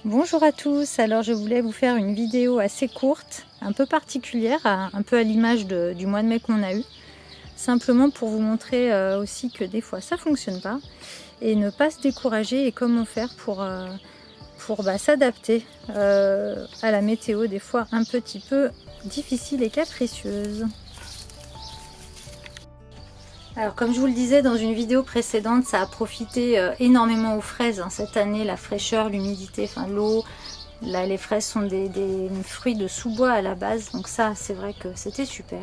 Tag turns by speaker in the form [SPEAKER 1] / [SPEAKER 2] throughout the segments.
[SPEAKER 1] Bonjour à tous, alors je voulais vous faire une vidéo assez courte, un peu particulière, un peu à l'image du mois de mai qu'on a eu. Simplement pour vous montrer aussi que des fois ça fonctionne pas et ne pas se décourager et comment faire pour s'adapter à la météo des fois un petit peu difficile et capricieuse. Alors comme je vous le disais dans une vidéo précédente, ça a profité énormément aux fraises hein, cette année, la fraîcheur, l'humidité, enfin l'eau. Là les fraises sont des fruits de sous-bois à la base, donc ça c'est vrai que c'était super.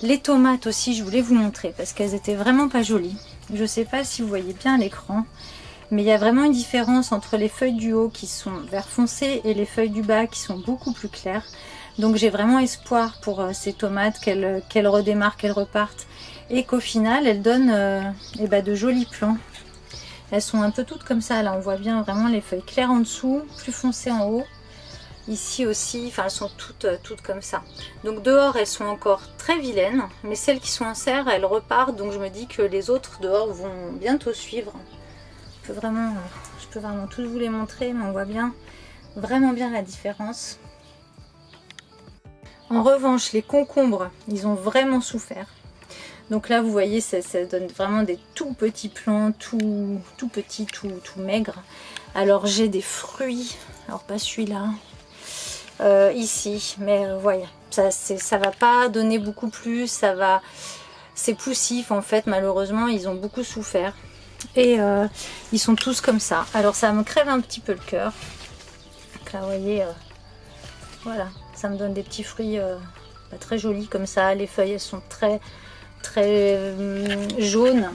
[SPEAKER 1] Les tomates aussi je voulais vous montrer parce qu'elles étaient vraiment pas jolies. Je sais pas si vous voyez bien à l'écran, mais il y a vraiment une différence entre les feuilles du haut qui sont vert foncé et les feuilles du bas qui sont beaucoup plus claires. Donc j'ai vraiment espoir pour ces tomates qu'elles redémarrent, qu'elles repartent et qu'au final elles donnent de jolis plants. Elles sont un peu toutes comme ça, là on voit bien vraiment les feuilles claires en dessous, plus foncées en haut. Ici aussi, enfin elles sont toutes comme ça. Donc dehors elles sont encore très vilaines, mais celles qui sont en serre elles repartent, donc je me dis que les autres dehors vont bientôt suivre. Je peux vraiment tous vous les montrer, mais on voit bien, vraiment bien la différence. En revanche, les concombres, ils ont vraiment souffert. Donc là, vous voyez, ça donne vraiment des tout petits plants, tout petits, tout maigres. Alors j'ai des fruits, alors pas celui-là, ici, mais voyez, ça va pas donner beaucoup plus, c'est poussif en fait, malheureusement, ils ont beaucoup souffert. Et ils sont tous comme ça. Alors ça me crève un petit peu le cœur. Donc là, vous voyez, voilà, ça me donne des petits fruits pas très jolis comme ça. Les feuilles, elles sont très jaunes.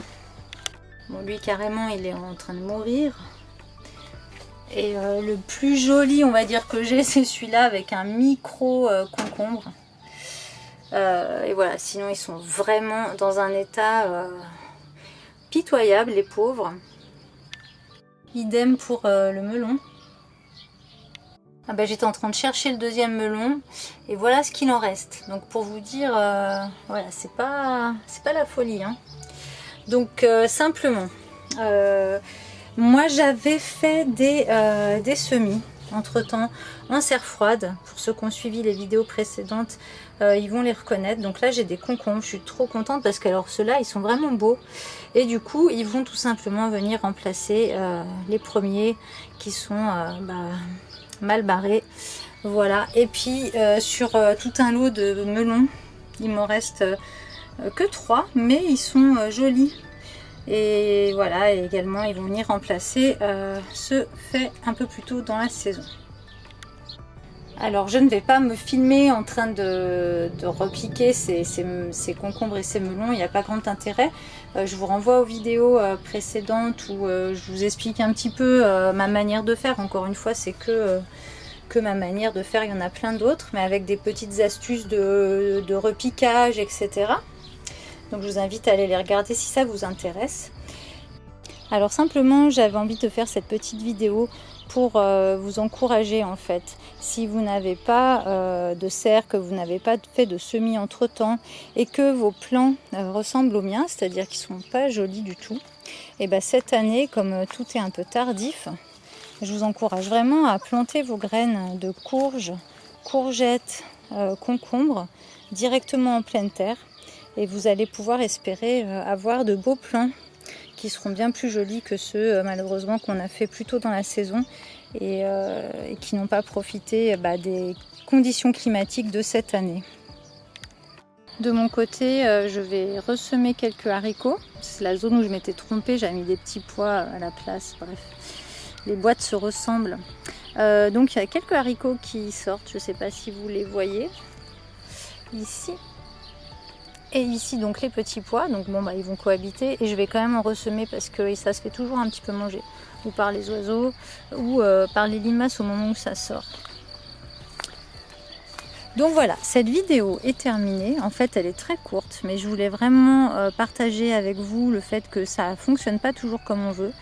[SPEAKER 1] Bon, lui carrément, il est en train de mourir. Et le plus joli, on va dire que j'ai, c'est celui-là avec un micro concombre. Et voilà, sinon ils sont vraiment dans un état pitoyable, les pauvres. Idem pour le melon. Ah ben, j'étais en train de chercher le deuxième melon et voilà ce qu'il en reste. Donc pour vous dire, voilà, c'est pas la folie. Hein. Donc simplement, moi j'avais fait des semis entre temps en serre froide. Pour ceux qui ont suivi les vidéos précédentes, ils vont les reconnaître. Donc là j'ai des concombres, je suis trop contente parce que alors ceux-là ils sont vraiment beaux. Et du coup ils vont tout simplement venir remplacer les premiers qui sont mal barrés. Voilà, et puis sur tout un lot de melons, il m'en reste que 3, mais ils sont jolis. Et voilà, et également ils vont venir remplacer ceux faits un peu plus tôt dans la saison. Alors je ne vais pas me filmer en train de repiquer ces concombres et ces melons, il n'y a pas grand intérêt. Je vous renvoie aux vidéos précédentes où je vous explique un petit peu ma manière de faire. Encore une fois, c'est que ma manière de faire, il y en a plein d'autres, mais avec des petites astuces de repiquage, etc. Donc je vous invite à aller les regarder si ça vous intéresse. Alors simplement, j'avais envie de faire cette petite vidéo pour vous encourager en fait. Si vous n'avez pas de serre, que vous n'avez pas fait de semis entre temps et que vos plants ressemblent aux miens, c'est-à-dire qu'ils ne sont pas jolis du tout, et bien cette année, comme tout est un peu tardif, je vous encourage vraiment à planter vos graines de courges, courgettes, concombres directement en pleine terre et vous allez pouvoir espérer avoir de beaux plants qui seront bien plus jolis que ceux malheureusement qu'on a fait plus tôt dans la saison et qui n'ont pas profité des conditions climatiques de cette année. De mon côté, je vais ressemer quelques haricots. C'est la zone où je m'étais trompée, j'avais mis des petits pois à la place, bref. Les boîtes se ressemblent. Donc il y a quelques haricots qui sortent, je ne sais pas si vous les voyez. Ici. Et ici donc les petits pois, donc bon ils vont cohabiter et je vais quand même en ressemer parce que ça se fait toujours un petit peu manger. Ou par les oiseaux, ou par les limaces au moment où ça sort. Donc voilà, cette vidéo est terminée. En fait, elle est très courte, mais je voulais vraiment partager avec vous le fait que ça ne fonctionne pas toujours comme on veut.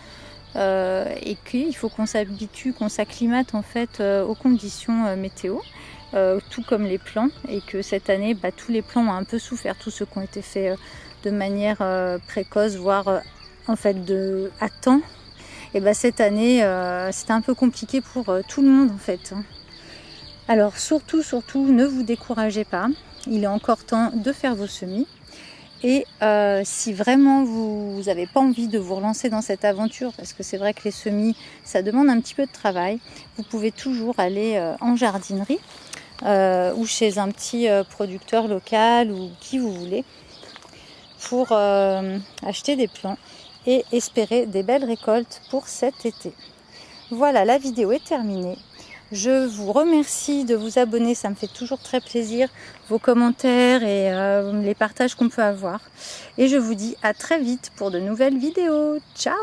[SPEAKER 1] Et qu'il faut qu'on s'habitue, qu'on s'acclimate en fait aux conditions météo, tout comme les plants, et que cette année tous les plants ont un peu souffert, tous ceux qui ont été faits de manière précoce, voire en fait à temps. Et ben cette année, c'était un peu compliqué pour tout le monde en fait. Alors surtout, ne vous découragez pas. Il est encore temps de faire vos semis. Et si vraiment vous n'avez pas envie de vous relancer dans cette aventure, parce que c'est vrai que les semis, ça demande un petit peu de travail, vous pouvez toujours aller en jardinerie ou chez un petit producteur local ou qui vous voulez pour acheter des plants et espérer des belles récoltes pour cet été. Voilà, la vidéo est terminée. Je vous remercie de vous abonner, ça me fait toujours très plaisir, vos commentaires et les partages qu'on peut avoir. Et je vous dis à très vite pour de nouvelles vidéos. Ciao!